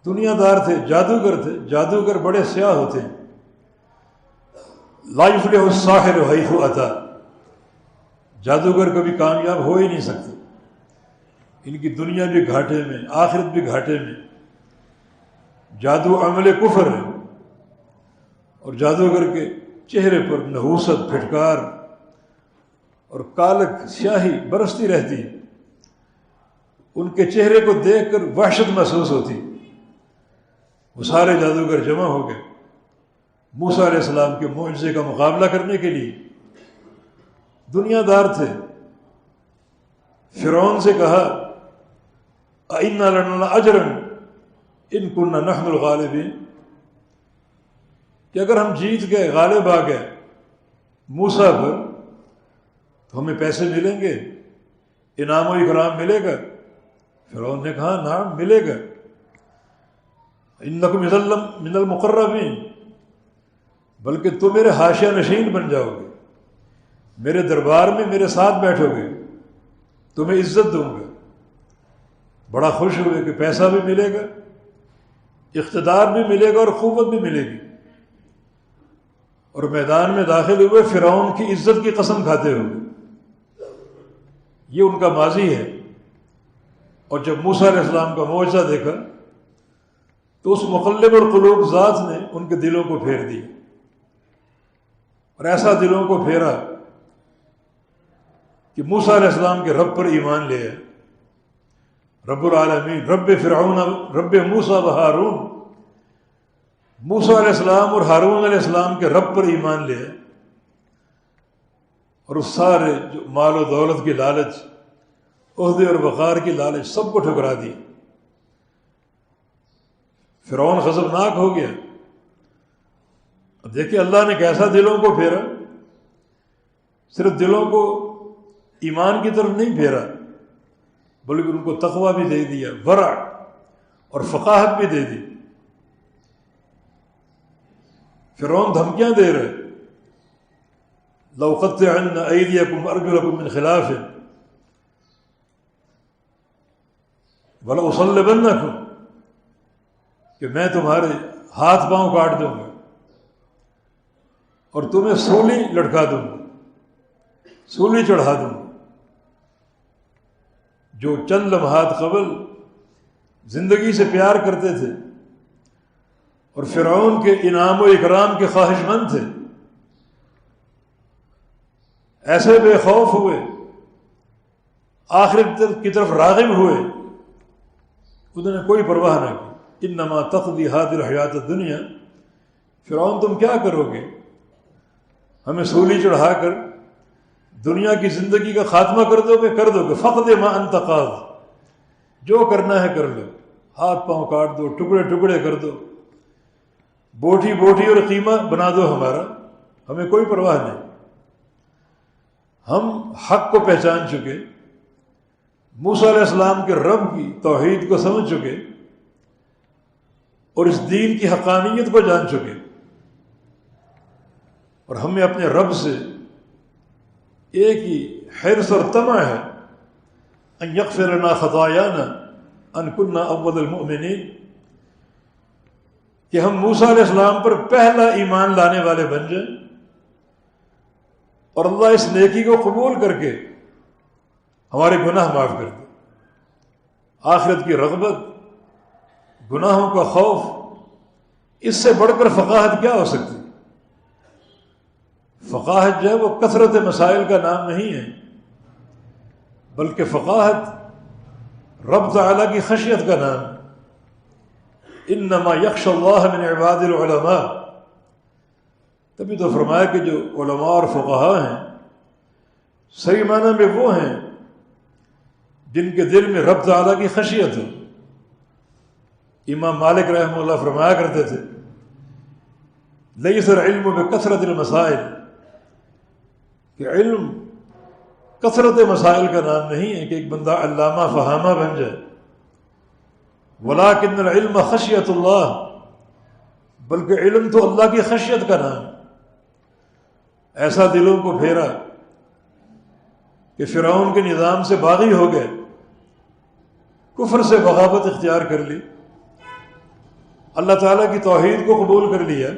دنیا دار تھے، جادوگر تھے، جادوگر بڑے سیاہ ہوتے ہیں۔ لا یفلح الساحر حیث اتی، جادوگر کبھی کامیاب ہو ہی نہیں سکتے، ان کی دنیا بھی گھاٹے میں، آخرت بھی گھاٹے میں۔ جادو عمل کفر ہے، اور جادوگر کے چہرے پر نحوست، پھٹکار اور کالک سیاہی برستی رہتی ہے، ان کے چہرے کو دیکھ کر وحشت محسوس ہوتی۔ وہ سارے جادوگر جمع ہو گئے موسیٰ علیہ السلام کے معجزے کا مقابلہ کرنے کے لیے۔ دنیا دار تھے۔ فرعون سے کہا اَإِنَّا لَنَا أَجْرًا إِن كُنَّا نَحْنُ الْغَالِبِينَ، کہ اگر ہم جیت گئے، غالب آ گئے موسیٰ پر، تو ہمیں پیسے ملیں گے، انعام و اکرام ملے گا۔ فرعون نے کہا نعم ملے گا، اِنَّكُمْ إِذًا مِنَ الْمُقَرَّبِينَ، بلکہ تم میرے حاشیہ نشین بن جاؤ گے، میرے دربار میں میرے ساتھ بیٹھو گے، تمہیں عزت دوں گا۔ بڑا خوش ہوئے کہ پیسہ بھی ملے گا اقتدار بھی ملے گا اور قوت بھی ملے گی، اور میدان میں داخل ہوئے فرعون کی عزت کی قسم کھاتے ہوئے۔ یہ ان کا ماضی ہے۔ اور جب موسیٰ علیہ السلام کا معجزہ دیکھا تو اس مقلب القلوب ذات نے ان کے دلوں کو پھیر دیا، اور ایسا دلوں کو پھیرا کہ موسیٰ علیہ السلام کے رب پر ایمان لے آئے۔ رب العالمین، رب فرعون، رب موسیٰ و ہارون، موسیٰ علیہ السلام اور ہارون علیہ السلام کے رب پر ایمان لے آئے، اور اس سارے جو مال و دولت کی لالچ، عہدے اور وقار کی لالچ، سب کو ٹھکرا دی۔ فرعون غضبناک ہو گیا۔ اب دیکھیں اللہ نے کیسا دلوں کو پھیرا، صرف دلوں کو ایمان کی طرف نہیں پھیرا بلکہ ان کو تقویٰ بھی دے دیا، ورع اور فقاہت بھی دے دی۔ فرعون دھمکیاں دے رہے، لَأُقَطِّعَنَّ أَيْدِيَكُمْ وَأَرْجُلَكُمْ مِنْ خِلَافٍ وَلَأُصَلِّبَنَّكُمْ، کہ میں تمہارے ہاتھ پاؤں کاٹ دوں گا اور تمہیں سولی لٹکا دوں گا، سولی چڑھا دوں گا۔ جو چند لمحات قبل زندگی سے پیار کرتے تھے اور فرعون کے انعام و اکرام کے خواہش مند تھے، ایسے بے خوف ہوئے، آخرت کی طرف راغب ہوئے، انہوں نے کوئی پرواہ نہ کی۔ انما تقضی هذه الحیات الدنیا، فرعون تم کیا کرو گے؟ ہمیں سولی چڑھا کر دنیا کی زندگی کا خاتمہ کر دو گے؟ فقد ما انت قاض، جو کرنا ہے کر لو، ہاتھ پاؤں کاٹ دو، ٹکڑے ٹکڑے کر دو، بوٹی بوٹی اور قیمہ بنا دو ہمارا، ہمیں کوئی پرواہ نہیں۔ ہم حق کو پہچان چکے، موسیٰ علیہ السلام کے رب کی توحید کو سمجھ چکے، اور اس دین کی حقانیت کو جان چکے، اور ہمیں اپنے رب سے ایک ہی حرص اور طمع ہے، ان یغفر لنا خطایانا ان کنا اول المؤمنین، کہ ہم موسیٰ علیہ السلام پر پہلا ایمان لانے والے بن جائیں، اور اللہ اس نیکی کو قبول کر کے ہمارے گناہ معاف کر دے۔ آخرت کی رغبت، گناہوں کا خوف، اس سے بڑھ کر فقاہت کیا ہو سکتی؟ فقاہت جو ہے وہ کثرت مسائل کا نام نہیں ہے، بلکہ فقاہت رب تعالیٰ کی خشیت کا نام ہے۔ انما یخشی اللہ من عباد العلماء، تبھی تو فرمایا کہ جو علماء اور فقہاء ہیں صحیح معنی میں وہ ہیں جن کے دل میں رب تعالیٰ کی خشیت ہو۔ امام مالک رحمہ اللہ فرمایا کرتے تھے، لیس العلم بکثرت المسائل، کہ علم کثرت مسائل کا نام نہیں ہے کہ ایک بندہ علامہ فہامہ بن جائے، ولیکن العلم خشیت اللہ، بلکہ علم تو اللہ کی خشیت کا نام ہے۔ ایسا دلوں کو پھیرا کہ فرعون کے نظام سے باغی ہو گئے، کفر سے بغاوت اختیار کر لی، اللہ تعالیٰ کی توحید کو قبول کر لیا،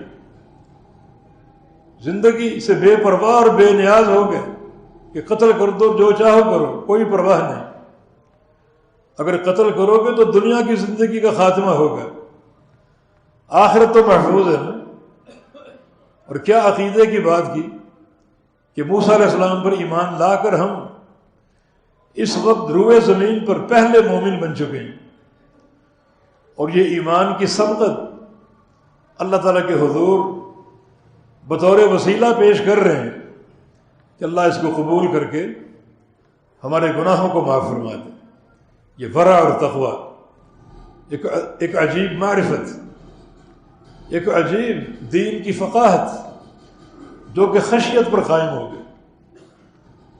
زندگی سے بے پرواہ اور بے نیاز ہو گئے کہ قتل کر دو، جو چاہو کرو، کوئی پرواہ نہیں۔ اگر قتل کرو گے تو دنیا کی زندگی کا خاتمہ ہوگا، آخرت تو محفوظ ہے نا۔ اور کیا عقیدے کی بات کی کہ موسیٰ علیہ السلام پر ایمان لا کر ہم اس وقت روئے زمین پر پہلے مومن بن چکے ہیں، اور یہ ایمان کی سبقت اللہ تعالیٰ کے حضور بطور وسیلہ پیش کر رہے ہیں کہ اللہ اس کو قبول کر کے ہمارے گناہوں کو معاف فرما دے۔ یہ ورع اور تقویٰ، ایک عجیب معرفت، ایک عجیب دین کی فقاہت جو کہ خشیت پر قائم ہو گئی۔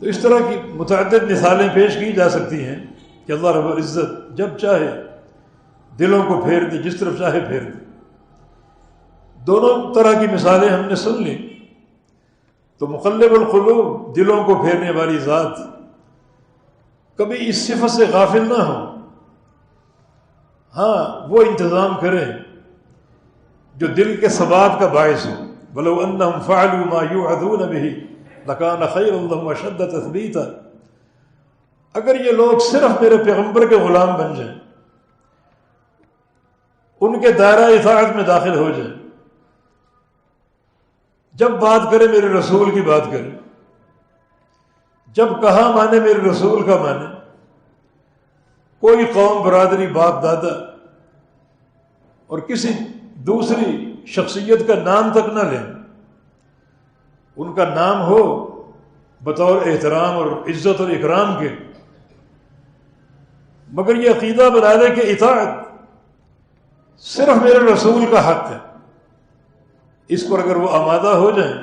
تو اس طرح کی متعدد مثالیں پیش کی جا سکتی ہیں کہ اللہ رب العزت جب چاہے دلوں کو پھیر دے، جس طرف چاہے پھیر دے۔ دونوں طرح کی مثالیں ہم نے سن لی۔ تو مقلب القلوب، دلوں کو پھیرنے والی ذات، کبھی اس صفت سے غافل نہ ہو۔ ہاں وہ انتظام کریں جو دل کے ثبات کا باعث ہو. وَلَوْ أَنَّهُمْ فَعَلُوا مَا يُوعَظُونَ بِهِ لَكَانَ خَيْرًا لَهُمْ وَأَشَدَّ تَثْبِيتًا. اگر یہ لوگ صرف میرے پیغمبر کے غلام بن جائیں، ان کے دائرہ اطاعت میں داخل ہو جائیں، جب بات کرے میرے رسول کی بات کرے، جب کہا مانے میرے رسول کا مانے، کوئی قوم برادری باپ دادا اور کسی دوسری شخصیت کا نام تک نہ لیں، ان کا نام ہو بطور احترام اور عزت اور اکرام کے، مگر یہ عقیدہ بنا لے کہ اطاعت صرف میرے رسول کا حق ہے، اس پر اگر وہ آمادہ ہو جائیں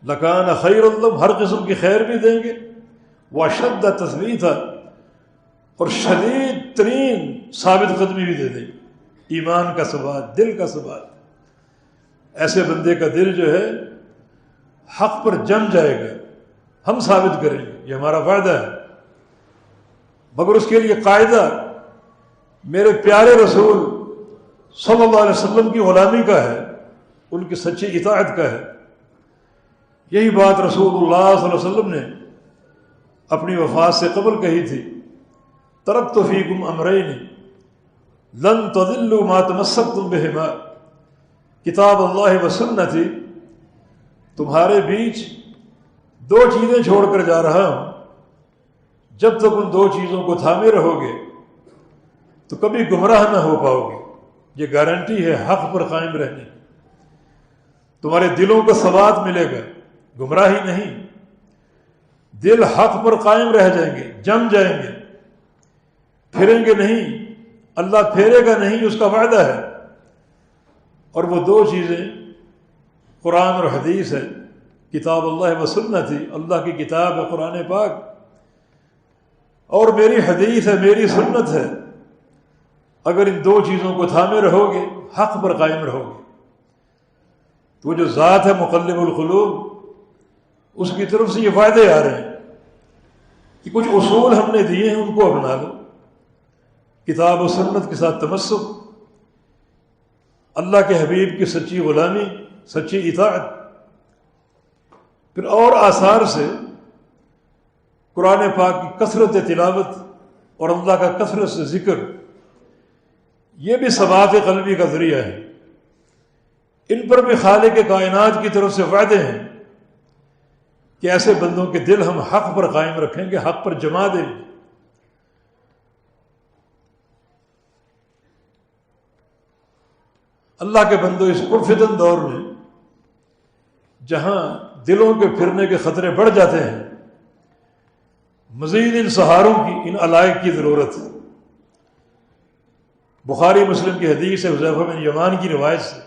لکان خیر لہم، ہر قسم کی خیر بھی دیں گے، واشد تثبیتا، اور شدید ترین ثابت قدمی بھی دے دیں گے، ایمان کا ثبات، دل کا ثبات. ایسے بندے کا دل جو ہے حق پر جم جائے گا، ہم ثابت کریں گے، یہ ہمارا وعدہ ہے. مگر اس کے لیے قاعدہ میرے پیارے رسول صلی اللہ علیہ وسلم کی غلامی کا ہے، ان کی سچی اطاعت کا ہے. یہی بات رسول اللہ صلی اللہ علیہ وسلم نے اپنی وفات سے قبل کہی تھی، ترکت فیکم امرین لن تضلوا ما تمسکتم بہما، کتاب اللہ و سنتی، تمہارے بیچ دو چیزیں چھوڑ کر جا رہا ہوں، جب تک ان دو چیزوں کو تھامے رہو گے تو کبھی گمراہ نہ ہو پاؤ گے. یہ گارنٹی ہے حق پر قائم رہنے کی. تمہارے دلوں کو ثبات ملے گا، گمراہی نہیں، دل حق پر قائم رہ جائیں گے، جم جائیں گے، پھریں گے نہیں، اللہ پھیرے گا نہیں، اس کا وعدہ ہے. اور وہ دو چیزیں قرآن اور حدیث ہے، کتاب اللہ و سنتی، اللہ کی کتاب ہے قرآن پاک، اور میری حدیث ہے، میری سنت ہے. اگر ان دو چیزوں کو تھامے رہو گے، حق پر قائم رہو گے، تو وہ جو ذات ہے مقلب القلوب، اس کی طرف سے یہ فائدے آ رہے ہیں کہ کچھ اصول ہم نے دیے ہیں، ان کو اپنا لو. کتاب و سنت کے ساتھ تمسک، اللہ کے حبیب کی سچی غلامی، سچی اطاعت، پھر اور آثار سے قرآن پاک کی کثرت تلاوت اور اللہ کا کثرت سے ذکر، یہ بھی ثبات قلبی کا ذریعہ ہے. ان پر بھی خالق کائنات کی طرف سے وعدے ہیں کہ ایسے بندوں کے دل ہم حق پر قائم رکھیں گے، حق پر جما دیں گے. اللہ کے بندوں، اس پرفتن دور میں جہاں دلوں کے پھرنے کے خطرے بڑھ جاتے ہیں، مزید ان سہاروں کی، ان علائق کی ضرورت ہے. بخاری مسلم کی حدیث ہے، حذیفہ بن یمان کی روایت سے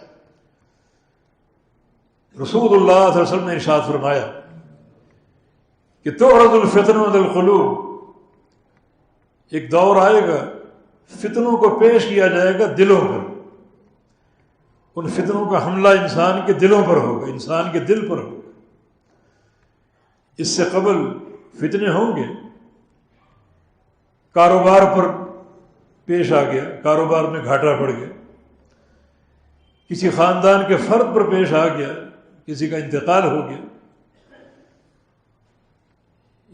رسول اللہ صلی اللہ علیہ وسلم نے ارشاد فرمایا کہ تعرض الفتن علی القلوب، ایک دور آئے گا فتنوں کو پیش کیا جائے گا دلوں پر، ان فتنوں کا حملہ انسان کے دلوں پر ہوگا، انسان کے دل پر ہوگا. اس سے قبل فتنے ہوں گے، کاروبار پر پیش آ گیا، کاروبار میں گھاٹا پڑ گیا، کسی خاندان کے فرد پر پیش آ گیا، کسی کا انتقال ہو گیا،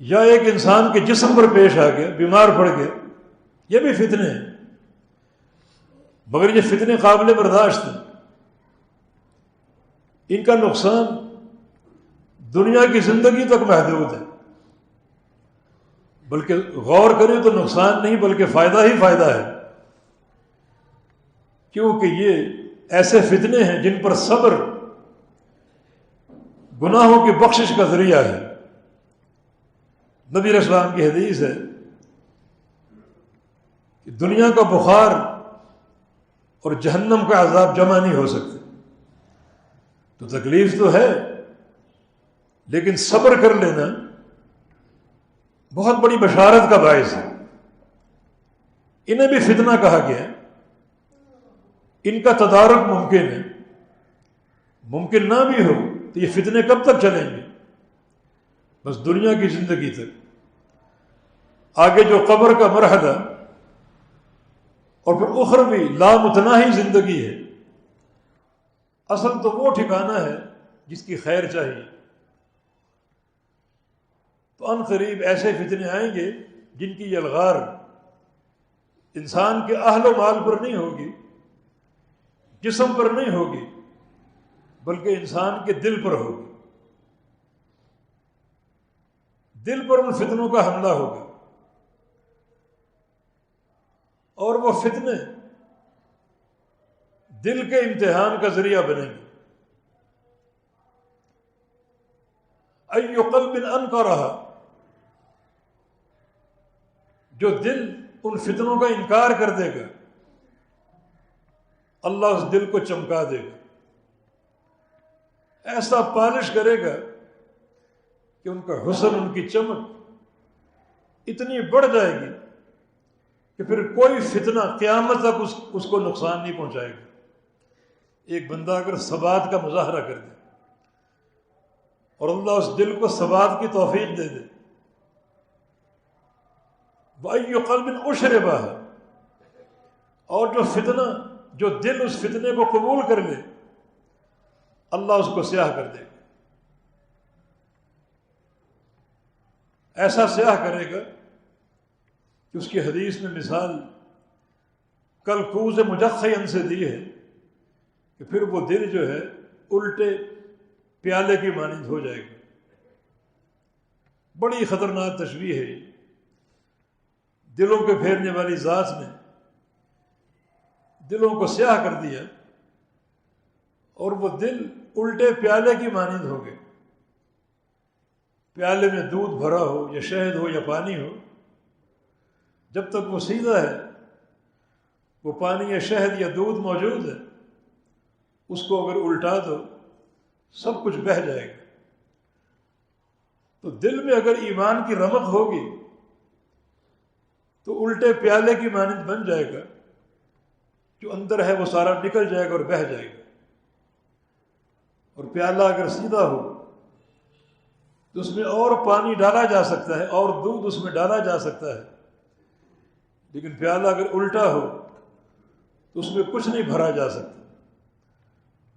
یا ایک انسان کے جسم پر پیش آ گیا، بیمار پڑ گیا، یہ بھی فتنے ہیں. مگر یہ فتنے قابل برداشت ہیں. ان کا نقصان دنیا کی زندگی تک محدود ہے، بلکہ غور کریں تو نقصان نہیں بلکہ فائدہ ہی فائدہ ہے، کیونکہ یہ ایسے فتنے ہیں جن پر صبر گناہوں کی بخشش کا ذریعہ ہے. نبی علیہ السلام کی حدیث ہے کہ دنیا کا بخار اور جہنم کا عذاب جمع نہیں ہو سکتے. تو تکلیف تو ہے، لیکن صبر کر لینا بہت بڑی بشارت کا باعث ہے. انہیں بھی فتنہ کہا گیا ہے. ان کا تدارک ممکن ہے، ممکن نہ بھی ہو تو یہ فتنے کب تک چلیں گے؟ بس دنیا کی زندگی تک. آگے جو قبر کا مرحلہ اور پھر اخروی لامتناہی زندگی ہے، اصل تو وہ ٹھکانہ ہے جس کی خیر چاہیے. تو ان قریب ایسے فتنے آئیں گے جن کی یلغار انسان کے اہل و مال پر نہیں ہوگی، جسم پر نہیں ہوگی، بلکہ انسان کے دل پر ہوگی. دل پر ان فتنوں کا حملہ ہوگا، اور وہ فتنے دل کے امتحان کا ذریعہ بنیں گے. ای قلب انکرہا، جو دل ان فتنوں کا انکار کر دے گا اللہ اس دل کو چمکا دے گا، ایسا پالش کرے گا کہ ان کا حسن، ان کی چمک اتنی بڑھ جائے گی کہ پھر کوئی فتنہ قیامت تک اس کو نقصان نہیں پہنچائے گا. ایک بندہ اگر ثبات کا مظاہرہ کر دے اور اللہ اس دل کو ثبات کی توفیق دے دے، وَأَيُّ قَلْبٍ أُشْرِبَهَا، اور جو دل اس فتنے کو قبول کر لے اللہ اس کو سیاہ کر دے گا. ایسا سیاہ کرے گا کہ اس کی حدیث میں مثال کلکوز مجخین سے دی ہے کہ پھر وہ دل جو ہے الٹے پیالے کی مانند ہو جائے گا. بڑی خطرناک تشبیہ ہے. دلوں کے پھیرنے والی ذات نے دلوں کو سیاہ کر دیا اور وہ دل الٹے پیالے کی مانند ہو گئے. پیالے میں دودھ بھرا ہو یا شہد ہو یا پانی ہو، جب تک وہ سیدھا ہے وہ پانی یا شہد یا دودھ موجود ہے، اس کو اگر الٹا دو سب کچھ بہہ جائے گا. تو دل میں اگر ایمان کی رمق ہوگی تو الٹے پیالے کی مانند بن جائے گا، جو اندر ہے وہ سارا نکل جائے گا اور بہہ جائے گا. اور پیالہ اگر سیدھا ہو تو اس میں اور پانی ڈالا جا سکتا ہے اور دودھ اس میں ڈالا جا سکتا ہے، لیکن پیالہ اگر الٹا ہو تو اس میں کچھ نہیں بھرا جا سکتا.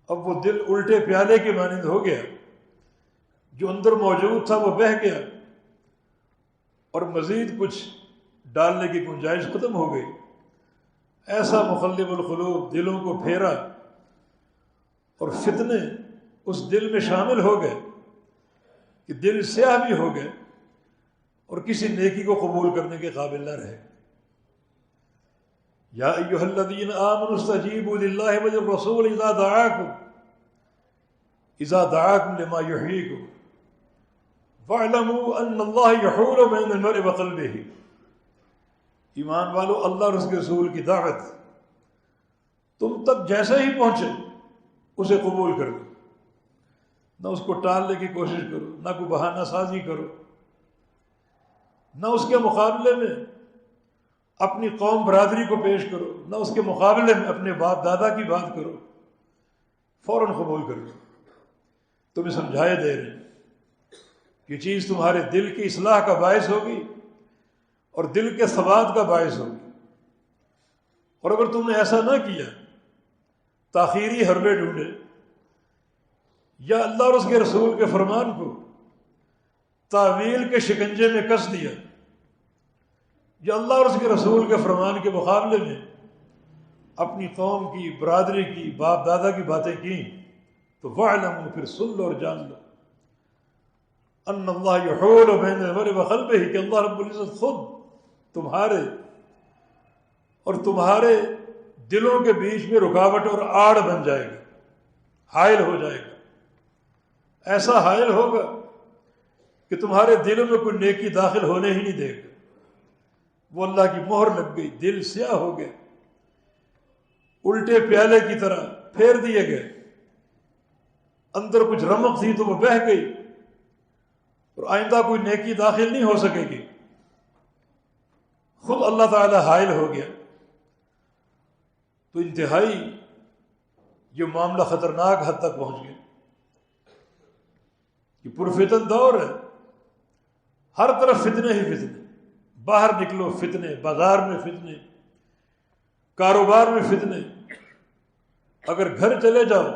اب وہ دل الٹے پیالے کی مانند ہو گیا، جو اندر موجود تھا وہ بہہ گیا اور مزید کچھ ڈالنے کی گنجائش ختم ہو گئی. ایسا مخلب القلوب دلوں کو پھیرا اور فتنے اس دل میں شامل ہو گئے کہ دل سیاہ بھی ہو گئے اور کسی نیکی کو قبول کرنے کے قابل نہ رہے. یا ایھا الذین آمنوا استجیبوا للہ وللرسول اذا دعاکم لما یحییکم واعلموا ان اللہ یحول بین المرء وقلبہ. ایمان والو، اللہ اور اس کے رسول کی دعوت تم تک جیسے ہی پہنچے اسے قبول کر لو، نہ اس کو ٹالنے کی کوشش کرو، نہ کوئی بہانہ سازی کرو، نہ اس کے مقابلے میں اپنی قوم برادری کو پیش کرو، نہ اس کے مقابلے میں اپنے باپ دادا کی بات کرو، فوراً قبول کر لو. تمہیں سمجھائے دے رہے ہیں یہ چیز تمہارے دل کی اصلاح کا باعث ہوگی اور دل کے ثبات کا باعث ہوگی. اور اگر تم نے ایسا نہ کیا، تاخیری حربے ڈھونڈے یا اللہ اور اس کے رسول کے فرمان کو تعویل کے شکنجے میں کس دیا یا اللہ اور اس کے رسول کے فرمان کے مقابلے میں اپنی قوم کی، برادری کی، باپ دادا کی باتیں کی، تو وَاعْلَمُوا، پھر سن لو اور جان لو، ان اللہ یحول بین المرء وقلبہ، کہ اللہ رب العزت خود تمہارے اور تمہارے دلوں کے بیچ میں رکاوٹ اور آڑ بن جائے گا، حائل ہو جائے گا. ایسا حائل ہوگا کہ تمہارے دلوں میں کوئی نیکی داخل ہونے ہی نہیں دے گا. وہ اللہ کی مہر لگ گئی، دل سیاہ ہو گئے، الٹے پیالے کی طرح پھیر دیے گئے. اندر کچھ رمق تھی تو وہ بہہ گئی اور آئندہ کوئی نیکی داخل نہیں ہو سکے گی. خود اللہ تعالی حائل ہو گیا. تو انتہائی یہ معاملہ خطرناک حد تک پہنچ گیا. یہ پرفتن دور ہے، ہر طرف فتنے ہی فتنے. باہر نکلو فتنے، بازار میں فتنے، کاروبار میں فتنے. اگر گھر چلے جاؤ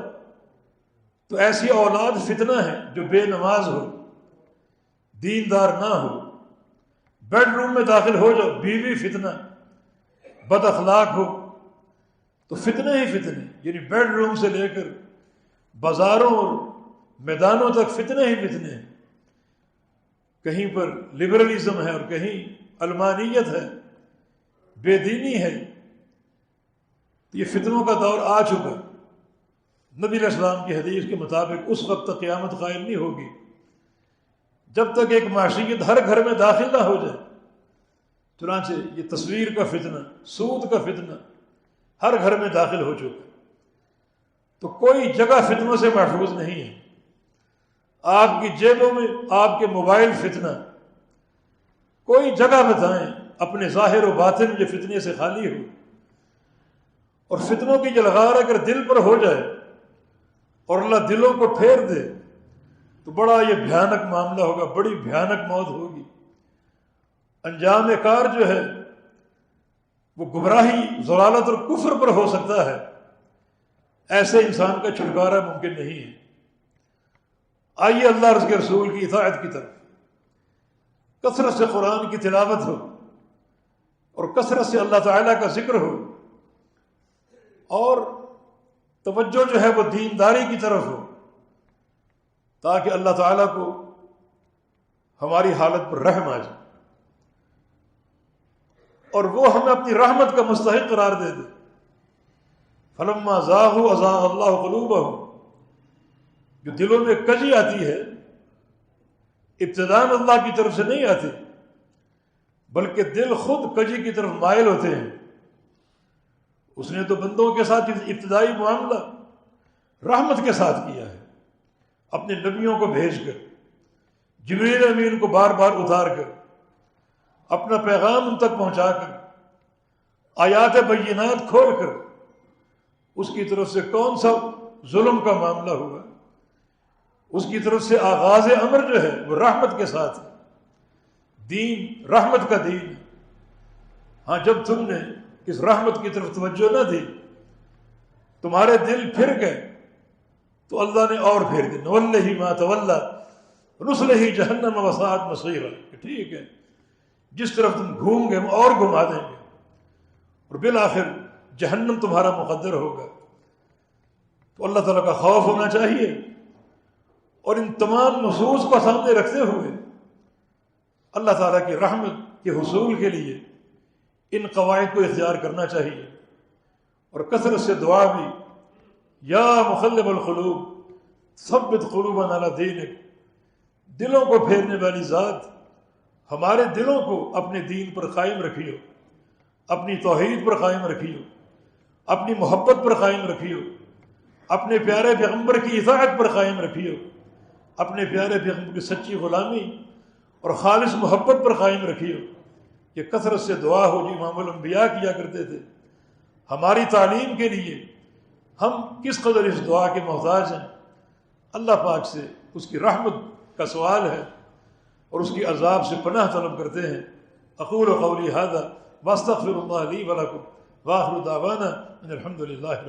تو ایسی اولاد فتنہ ہے جو بے نماز ہو، دیندار نہ ہو، بیڈ روم میں داخل ہو جاؤ بیوی فتنہ، بد اخلاق ہو تو فتنے ہی فتنے، یعنی بیڈ روم سے لے کر بازاروں اور میدانوں تک فتنے ہی فتنے ہیں۔ کہیں پر لبرلزم ہے اور کہیں علمانیت ہے، بے دینی ہے۔ یہ فتنوں کا دور آ چکا۔ نبی علیہ السلام کی حدیث کے مطابق اس وقت تک قیامت قائم نہیں ہوگی جب تک ایک معاشیت ہر گھر میں داخل نہ ہو جائے۔ چنانچہ یہ تصویر کا فتنہ، سود کا فتنہ ہر گھر میں داخل ہو چکا۔ تو کوئی جگہ فتنوں سے محفوظ نہیں ہے۔ آپ کی جیبوں میں آپ کے موبائل فتنہ، کوئی جگہ بتائیں اپنے ظاہر و باطن جو فتنے سے خالی ہو۔ اور فتنوں کی جلغار اگر دل پر ہو جائے اور اللہ دلوں کو پھیر دے تو بڑا یہ بھیانک معاملہ ہوگا، بڑی بھیانک موت ہوگی۔ انجام کار جو ہے وہ گمراہی، ضلالت اور کفر پر ہو سکتا ہے۔ ایسے انسان کا چھٹکارا ممکن نہیں ہے۔ آئیے اللہ اور اس کے رسول کی اطاعت کی طرف، کثرت سے قرآن کی تلاوت ہو اور کثرت سے اللہ تعالیٰ کا ذکر ہو، اور توجہ جو ہے وہ دینداری کی طرف ہو، تاکہ اللہ تعالیٰ کو ہماری حالت پر رحم آ جائے اور وہ ہمیں اپنی رحمت کا مستحق قرار دے دے۔ فلما زاغوا ازاغ اللہ قلوبہم، جو دلوں میں کجی آتی ہے ابتداء اللہ کی طرف سے نہیں آتی، بلکہ دل خود کجی کی طرف مائل ہوتے ہیں۔ اس نے تو بندوں کے ساتھ ابتدائی معاملہ رحمت کے ساتھ کیا ہے، اپنے نبیوں کو بھیج کر، جبریل امین کو بار بار اتار کر، اپنا پیغام ان تک پہنچا کر، آیات بینات کھول کر۔ اس کی طرف سے کون سا ظلم کا معاملہ ہوا؟ اس کی طرف سے آغاز امر جو ہے وہ رحمت کے ساتھ ہے۔ دین رحمت کا دین ہے۔ ہاں جب تم نے اس رحمت کی طرف توجہ نہ دی، تمہارے دل پھر گئے، تو اللہ نے اور پھیر دیا۔ نوَلِّهِ مَا تَوَلَّى وَنُصْلِهِ جَهَنَّمَ وَسَاءَتْ مَصِيرًا، کہ ٹھیک ہے جس طرف تم گھوم گے ہم اور گھما دیں گے، اور بالآخر جہنم تمہارا مقدر ہوگا۔ تو اللہ تعالیٰ کا خوف ہونا چاہیے، اور ان تمام نصوص کو سامنے رکھتے ہوئے اللہ تعالیٰ کی رحمت کے حصول کے لیے ان قواعد کو اختیار کرنا چاہیے، اور کثرت سے دعا بھی، یا مقلب القلوب ثبت قلوبنا علی دینک، دلوں کو پھیرنے والی ذات ہمارے دلوں کو اپنے دین پر قائم رکھیو، اپنی توحید پر قائم رکھیو، اپنی محبت پر قائم رکھیو، اپنے پیارے پیغمبر کی اطاعت پر قائم رکھیو، اپنے پیارے پیغمبر کی سچی غلامی اور خالص محبت پر قائم رکھیو۔ یہ کثرت سے دعا ہو جو امام الانبیاء کیا کرتے تھے۔ ہماری تعلیم کے لیے ہم کس قدر اس دعا کے محتاج ہیں، اللہ پاک سے اس کی رحمت کا سوال ہے اور اس کی عذاب سے پناہ طلب کرتے ہیں۔ اقول قولی ھذا واستغفر اللہ لی ولکم واخر دعوانا ان الحمد للہ رب